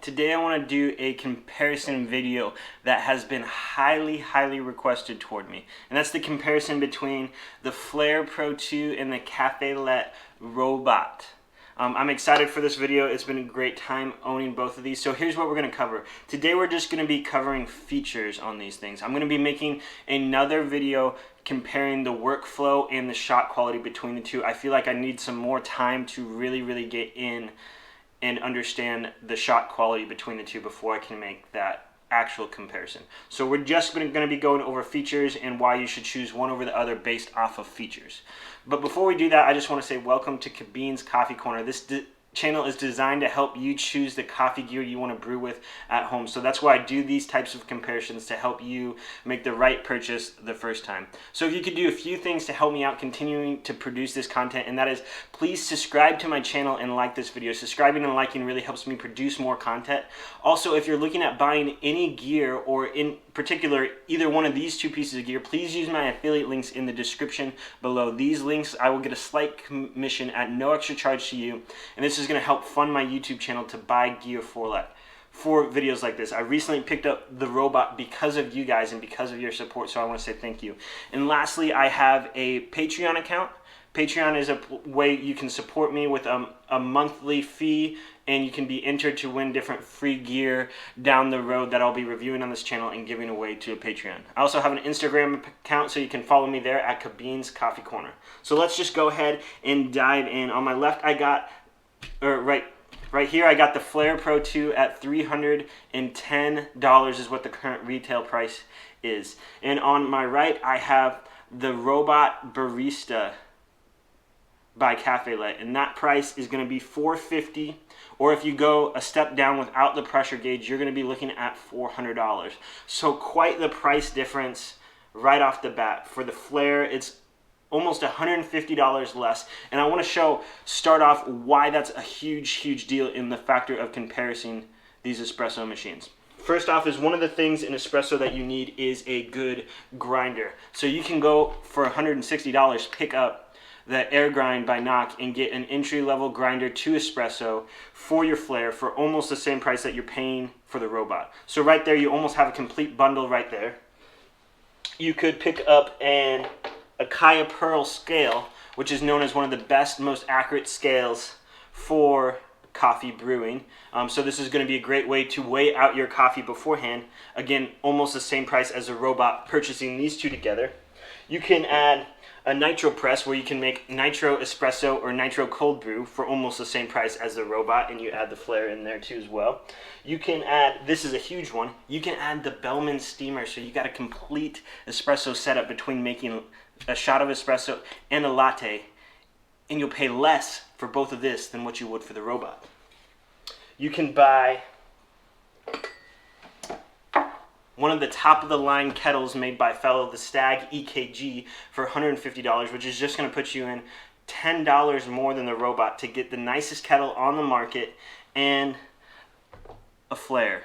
Today I want to do a comparison video that has been highly requested toward me. And that's the comparison between the Flair Pro 2 and the Cafelat robot. I'm excited for this video. It's been a great time owning both of these. So here's what we're going to cover. Today we're just going to be covering features on these things. I'm going to be making another video comparing the workflow and the shot quality between the two. I feel like I need some more time to really get in and understand the shot quality between the two before I can make that actual comparison. So we're just going to be going over features and why you should choose one over the other based off of features. But before we do that, I just want to say welcome to Cabene's Coffee Corner. This channel is designed to help you choose the coffee gear you want to brew with at home. So that's why I do these types of comparisons to help you make the right purchase the first time. So if you could do a few things to help me out continuing to produce this content, and that is please subscribe to my channel and like this video. Subscribing and liking really helps me produce more content. Also, if you're looking at buying any gear, or in particular either one of these two pieces of gear, please use my affiliate links in the description below. These links, I will get a slight commission at no extra charge to you, and this is going to help fund my YouTube channel to buy gear for videos like this. I recently picked up the robot because of you guys and because of your support, so I want to say thank you. And lastly, I have a Patreon account. Patreon is a way you can support me with a monthly fee, and you can be entered to win different free gear down the road that I'll be reviewing on this channel and giving away to a Patreon. I also have an Instagram account, so you can follow me there at Cabene's Coffee Corner. So let's just go ahead and dive in. On my left, I got, right here, I got the Flair Pro 2 at $310 is what the current retail price is. And on my right, I have the Robot Barista by Cafelat, and that price is going to be $450, or if you go a step down without the pressure gauge, you're going to be looking at $400. So quite the price difference right off the bat. For the Flair, it's almost $150 less, and I want to start off why that's a huge deal in the factor of comparing these espresso machines. First off, is one of the things in espresso that you need is a good grinder. So you can go for $160, pick up the Air Grind by Knock and get an entry-level grinder to espresso for your Flair for almost the same price that you're paying for the robot. So right there, you almost have a complete bundle right there. You could pick up a Kaya Pearl scale, which is known as one of the best, most accurate scales for coffee brewing. So this is going to be a great way to weigh out your coffee beforehand. Again, almost the same price as a robot, purchasing these two together. You can add a nitro press where you can make nitro espresso or nitro cold brew for almost the same price as the robot, and you add the Flair in there too as well. You can add, this is a huge one, you can add the Bellman steamer, so you got a complete espresso setup between making a shot of espresso and a latte, and you'll pay less for both of this than what you would for the robot. You can buy one of the top-of-the-line kettles made by Fellow, the Stag EKG, for $150, which is just going to put you in $10 more than the robot to get the nicest kettle on the market and a Flair.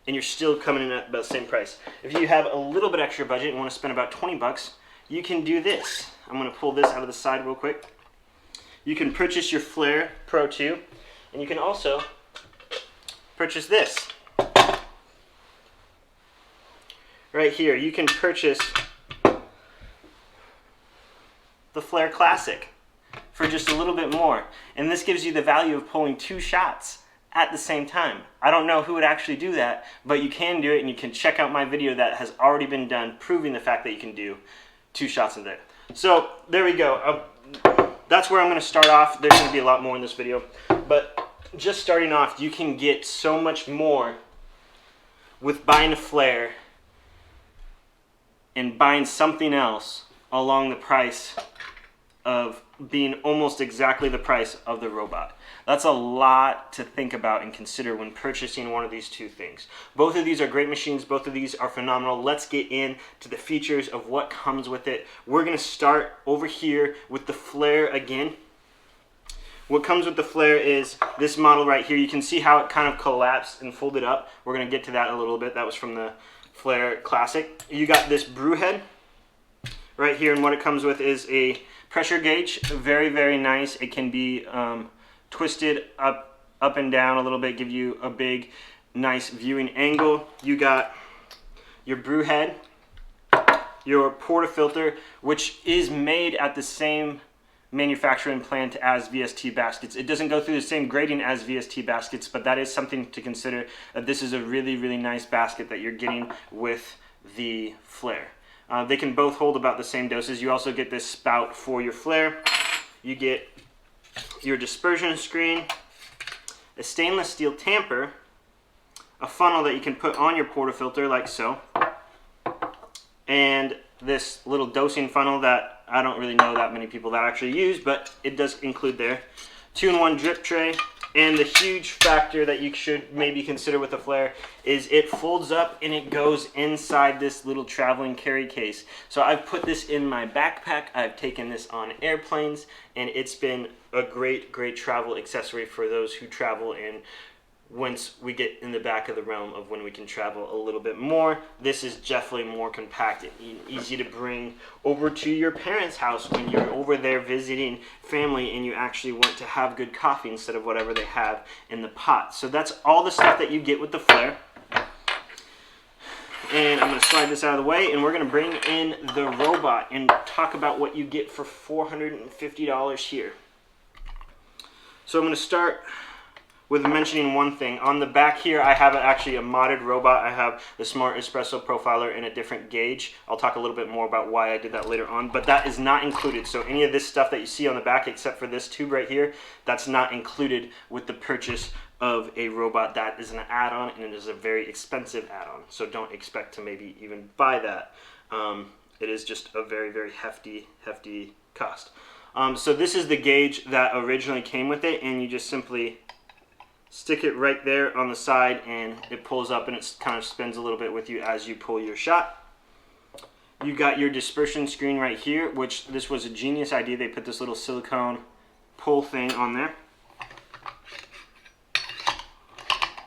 And you're still coming in at about the same price. If you have a little bit extra budget and want to spend about 20 bucks, you can do this. I'm going to pull this out of the side real quick. You can purchase your Flair Pro 2, and you can also purchase this. Right here, you can purchase the Flair Classic for just a little bit more. And this gives you the value of pulling two shots at the same time. I don't know who would actually do that, but you can do it, and you can check out my video that has already been done proving the fact that you can do two shots in there. So there we go. That's where I'm going to start off. There's going to be a lot more in this video. But just starting off, you can get so much more with buying a Flair and buying something else along the price of being almost exactly the price of the robot. That's a lot to think about and consider when purchasing one of these two things. Both of these are great machines. Both of these are phenomenal. Let's get into the features of what comes with it. We're going to start over here with the Flair again. What comes with the Flair is this model right here. You can see how it kind of collapsed and folded up. We're going to get to that in a little bit. That was from the Flair Classic. You got this brew head right here, and what it comes with is a pressure gauge. Very nice. It can be twisted up up and down a little bit, give you a big, nice viewing angle. You got your brew head, your portafilter, which is made at the same manufacturing plant as VST baskets. It doesn't go through the same grading as VST baskets, but that is something to consider. This is a really, really nice basket that you're getting with the Flair. They can both hold about the same doses. You also get this spout for your Flair. You get your dispersion screen, a stainless steel tamper, a funnel that you can put on your portafilter like so, and this little dosing funnel that I don't really know that many people that actually use, but it does include there. 2-in-1 drip tray, and the huge factor that you should maybe consider with the Flair is it folds up and it goes inside this little traveling carry case. So I've put this in my backpack, I've taken this on airplanes, and it's been a great, great travel accessory for those who travel in. Once we get in the back of the realm of when we can travel a little bit more, this is definitely more compact and easy to bring over to your parents' house when you're over there visiting family and you actually want to have good coffee instead of whatever they have in the pot. So that's all the stuff that you get with the Flair. And I'm going to slide this out of the way, and we're going to bring in the robot and talk about what you get for $450 here. So I'm going to start with mentioning one thing. On the back here, I have actually a modded robot. I have the Smart Espresso Profiler in a different gauge. I'll talk a little bit more about why I did that later on, but that is not included. So any of this stuff that you see on the back, except for this tube right here, that's not included with the purchase of a robot. That is an add-on, and it is a very expensive add-on. So don't expect to maybe even buy that. It is just a very, very hefty cost. So this is the gauge that originally came with it, and you just simply stick it right there on the side and it pulls up and it kind of spins a little bit with you as you pull your shot. You got your dispersion screen right here, which this was a genius idea. They put this little silicone pull thing on there.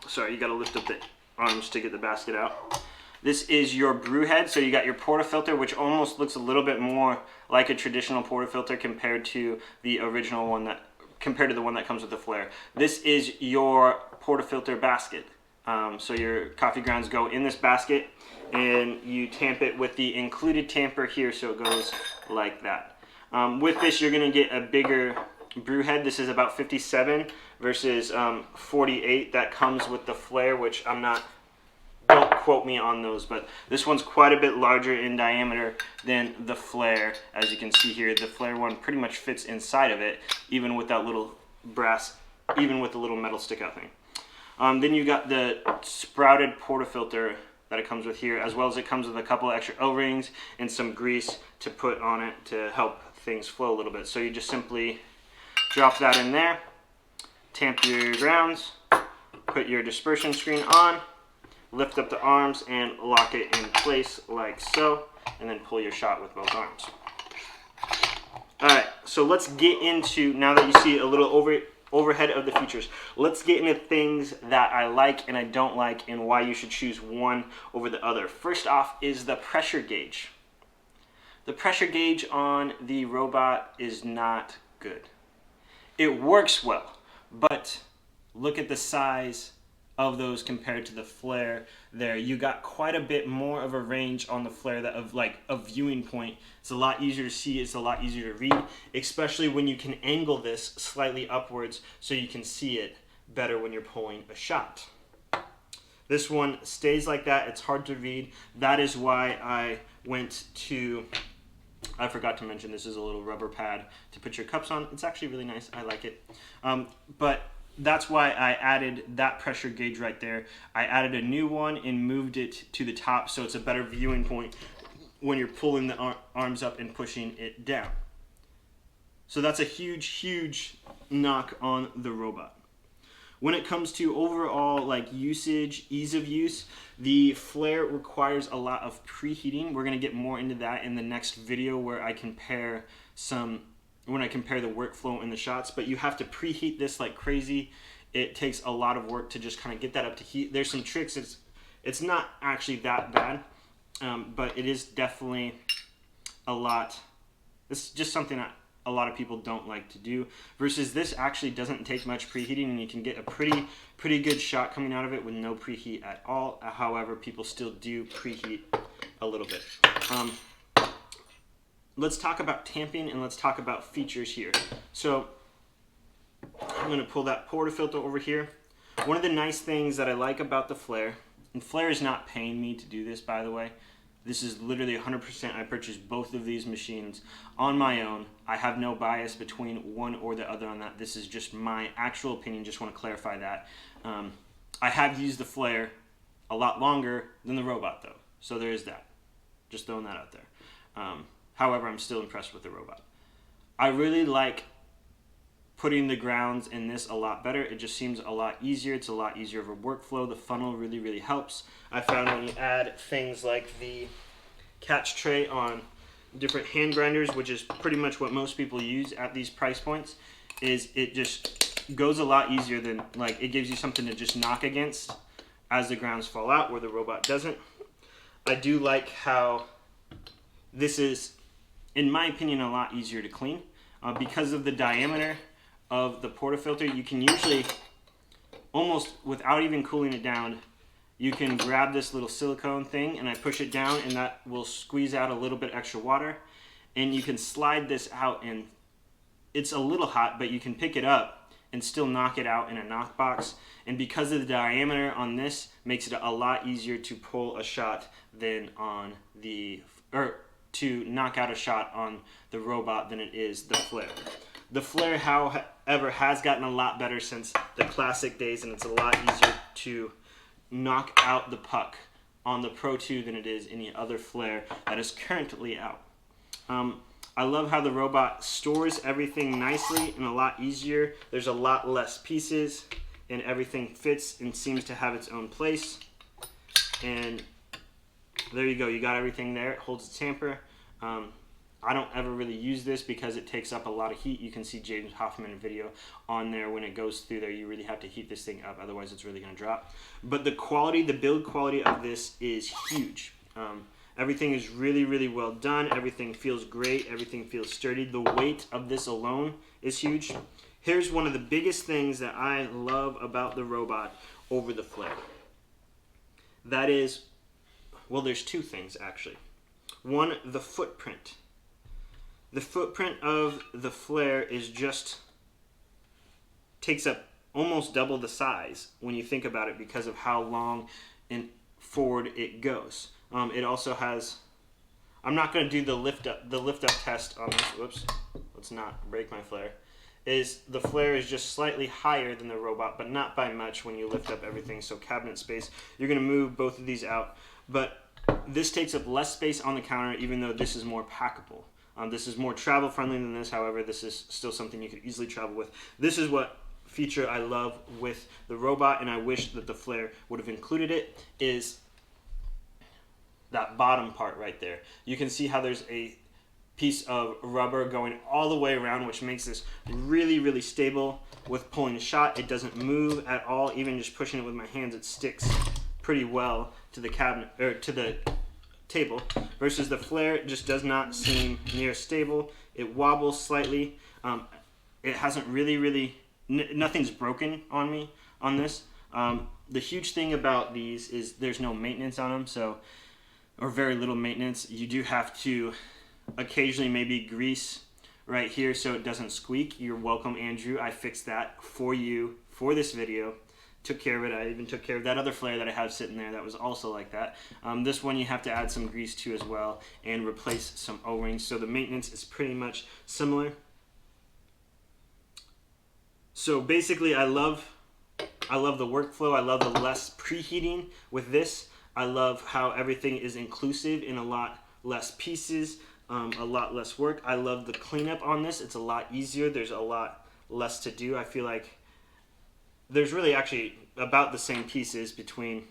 Sorry, you got to lift up the arms to get the basket out. This is your brew head. So you got your portafilter, which almost looks a little bit more like a traditional portafilter compared to the original one compared to the one that comes with the Flair. This is your portafilter basket. So your coffee grounds go in this basket and you tamp it with the included tamper here, so it goes like that. With this, you're gonna get a bigger brew head. This is about 57 versus 48 that comes with the Flair, which don't quote me on those, but this one's quite a bit larger in diameter than the Flair. As you can see here, the Flair one pretty much fits inside of it, even with that little even with the little metal stick out thing. Then you got the sprouted portafilter that it comes with here, as well as it comes with a couple extra O-rings and some grease to put on it to help things flow a little bit. So you just simply drop that in there, tamp your grounds, put your dispersion screen on, lift up the arms and lock it in place like so, and then pull your shot with both arms. Alright, so let's get into, now that you see a little overhead of the features, let's get into things that I like and I don't like and why you should choose one over the other. First off is the pressure gauge. The pressure gauge on the robot is not good. It works well, but look at the size of those compared to the Flair there. You got quite a bit more of a range on the Flair, that of like a viewing point. It's a lot easier to see, it's a lot easier to read, especially when you can angle this slightly upwards so you can see it better when you're pulling a shot. This one stays like that, it's hard to read. That is why I went to, I forgot to mention, this is a little rubber pad to put your cups on. It's actually really nice, I like it. But that's why I added that pressure gauge right there. I added a new one and moved it to the top so it's a better viewing point when you're pulling the arms up and pushing it down. So that's a huge knock on the robot. When it comes to overall like usage, ease of use, the Flair requires a lot of preheating. We're gonna get more into that in the next video where I compare when I compare the workflow in the shots, but you have to preheat this like crazy. It takes a lot of work to just kind of get that up to heat. There's some tricks. It's not actually that bad, but it is definitely a lot. It's just something that a lot of people don't like to do, versus this actually doesn't take much preheating, and you can get a pretty good shot coming out of it with no preheat at all. However, people still do preheat a little bit. Let's talk about tamping, and let's talk about features here. So I'm going to pull that portafilter over here. One of the nice things that I like about the Flair, and Flair is not paying me to do this, by the way. This is literally 100%. I purchased both of these machines on my own. I have no bias between one or the other on that. This is just my actual opinion. Just want to clarify that. I have used the Flair a lot longer than the robot, though. So there is that. Just throwing that out there. However, I'm still impressed with the robot. I really like putting the grounds in this a lot better. It just seems a lot easier. It's a lot easier of a workflow. The funnel really helps. I found when you add things like the catch tray on different hand grinders, which is pretty much what most people use at these price points, is it just goes a lot easier than, like, it gives you something to just knock against as the grounds fall out, where the robot doesn't. I do like how this is, in my opinion, a lot easier to clean. Because of the diameter of the portafilter, you can usually, almost without even cooling it down, you can grab this little silicone thing and I push it down, and that will squeeze out a little bit extra water, and you can slide this out, and it's a little hot, but you can pick it up and still knock it out in a knock box. And because of the diameter on this, makes it a lot easier to pull a shot than on the, or to knock out a shot on the robot than it is the Flair. The Flair, however, has gotten a lot better since the classic days, and it's a lot easier to knock out the puck on the Pro 2 than it is any other Flair that is currently out. I love how the robot stores everything nicely and a lot easier. There's a lot less pieces, and everything fits and seems to have its own place. And there you go, you got everything there. It holds its tamper. I don't ever really use this because it takes up a lot of heat. You can see James Hoffman video on there. When it goes through there, you really have to heat this thing up, otherwise it's really going to drop. But the quality, the build quality of this is huge. Everything is really well done. Everything feels great. Everything feels sturdy. The weight of this alone is huge. Here's one of the biggest things that I love about the robot over the Flair. That is, well, there's two things actually. One, the footprint. The footprint of the Flair is just, takes up almost double the size when you think about it, because of how long and forward it goes. It also has, I'm not going to do the lift up test on this. Whoops, let's not break my Flair. The Flair is just slightly higher than the robot, but not by much when you lift up everything. So cabinet space, you're going to move both of these out, but this takes up less space on the counter, even though this is more packable. This is more travel friendly than this. However, this is still something you could easily travel with. This is what feature I love with the robot, and I wish that the Flair would have included it, is that bottom part right there. You can see how there's a piece of rubber going all the way around, which makes this really stable with pulling a shot. It doesn't move at all. Even just pushing it with my hands, it sticks pretty well to the cabinet, or to the table, versus the Flair just does not seem near stable. It wobbles slightly. It hasn't really nothing's broken on me on this. The huge thing about these is there's no maintenance on them, so, or very little maintenance. You do have to occasionally maybe grease right here so it doesn't squeak. You're welcome, Andrew. I fixed that for you for this video. Took care of it. I even took care of that other Flair that I have sitting there that was also like that. This one you have to add some grease to as well and replace some O-rings. So the maintenance is pretty much similar. So basically I love the workflow. I love the less preheating with this. I love how everything is inclusive in a lot less pieces, a lot less work. I love the cleanup on this. It's a lot easier. There's a lot less to do. I feel like there's really actually about the same pieces between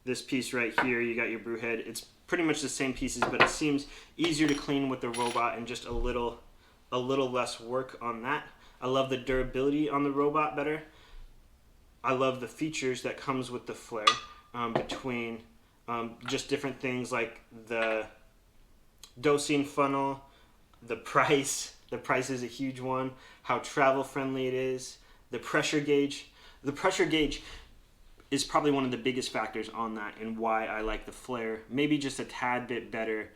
this piece right here. You got your brew head. It's pretty much the same pieces, but it seems easier to clean with the robot and just a little less work on that. I love the durability on the robot better. I love the features that comes with the Flair, between just different things like the dosing funnel, the price The price is a huge one. How travel friendly it is. The pressure gauge. The pressure gauge is probably one of the biggest factors on that and why I like the Flair. Maybe just a tad bit better.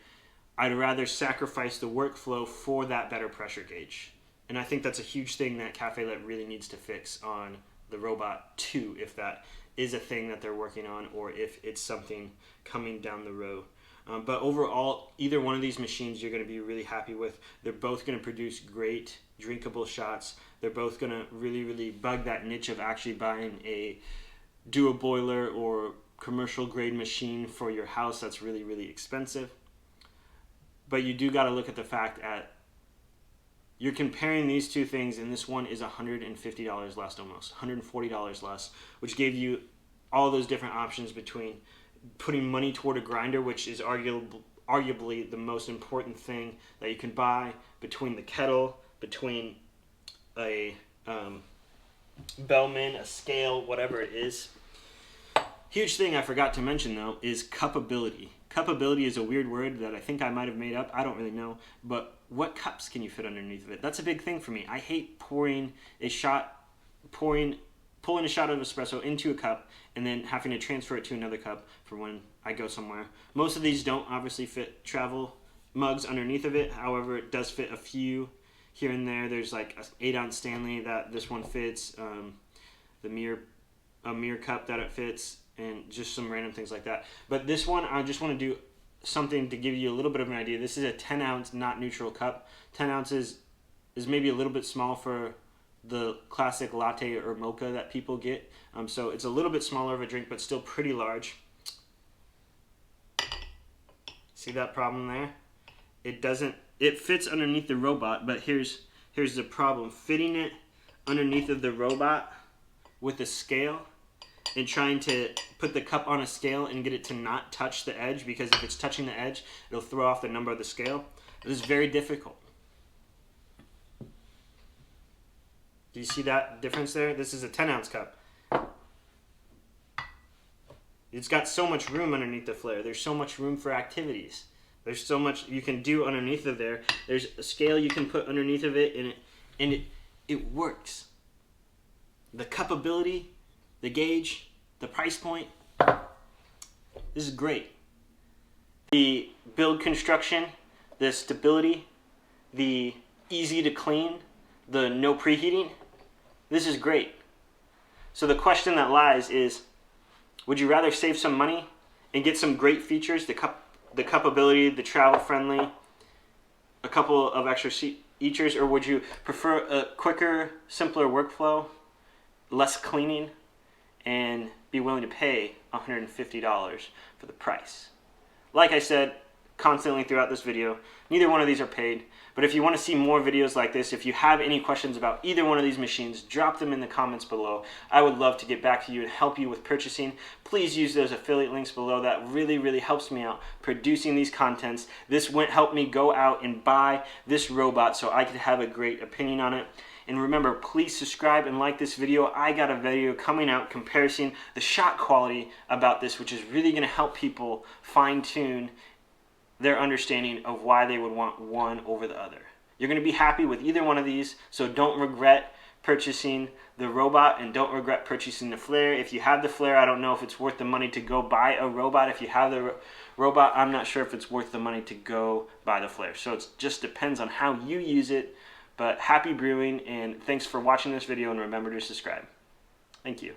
I'd rather sacrifice the workflow for that better pressure gauge. And I think that's a huge thing that Cafelat really needs to fix on the Robot 2, if that is a thing that they're working on or if it's something coming down the road. But overall, either one of these machines you're going to be really happy with. They're both going to produce great drinkable shots. They're both going to really, really bug that niche of actually buying a dual boiler or commercial grade machine for your house that's really, really expensive. But you do got to look at the fact that you're comparing these two things, and this one is $150 less, almost $140 less, which gave you all those different options between putting money toward a grinder, which is arguably the most important thing that you can buy, between the kettle, between a Bellman, a scale, whatever it is. Huge thing I forgot to mention though is cuppability. Cuppability is a weird word that I think I might have made up. I don't really know, but what cups can you fit underneath of it? That's a big thing for me. I hate pulling a shot of espresso into a cup and then having to transfer it to another cup for when I go somewhere. Most of these don't obviously fit travel mugs underneath of it. However, it does fit a few here and there. There's like an 8-ounce Stanley that this one fits, a mirror cup that it fits, and just some random things like that. But this one, I just want to do something to give you a little bit of an idea. This is a 10-ounce not neutral cup. 10 ounces is maybe a little bit small for the classic latte or mocha that people get. So it's a little bit smaller of a drink, but still pretty large. See that problem there? It fits underneath the Robot, but here's the problem. Fitting it underneath of the Robot with a scale and trying to put the cup on a scale and get it to not touch the edge, because if it's touching the edge, it'll throw off the number of the scale. It is very difficult. Do you see that difference there? This is a 10-ounce cup. It's got so much room underneath the Flair. There's so much room for activities. There's so much you can do underneath of there. There's a scale you can put underneath of it, and it works. The cuppability, the gauge, the price point, this is great. The build construction, the stability, the easy to clean, the no preheating, this is great. So the question that lies is, would you rather save some money and get some great features, the cuppability, the travel friendly, a couple of extra features, or would you prefer a quicker, simpler workflow, less cleaning, and be willing to pay $150 for the price? Like I said constantly throughout this video, neither one of these are paid, but if you want to see more videos like this, if you have any questions about either one of these machines, drop them in the comments below. I would love to get back to you and help you with purchasing. Please use those affiliate links below. That really, really helps me out producing these contents. This helped me go out and buy this Robot so I could have a great opinion on it. And remember, please subscribe and like this video. I got a video coming out comparing the shot quality about this, which is really going to help people fine-tune their understanding of why they would want one over the other. You're going to be happy with either one of these, so don't regret purchasing the Robot and don't regret purchasing the Flair. If you have the Flair, I don't know if it's worth the money to go buy a Robot. If you have the Robot, I'm not sure if it's worth the money to go buy the Flair. So it just depends on how you use it. But happy brewing, and thanks for watching this video, and remember to subscribe. Thank you.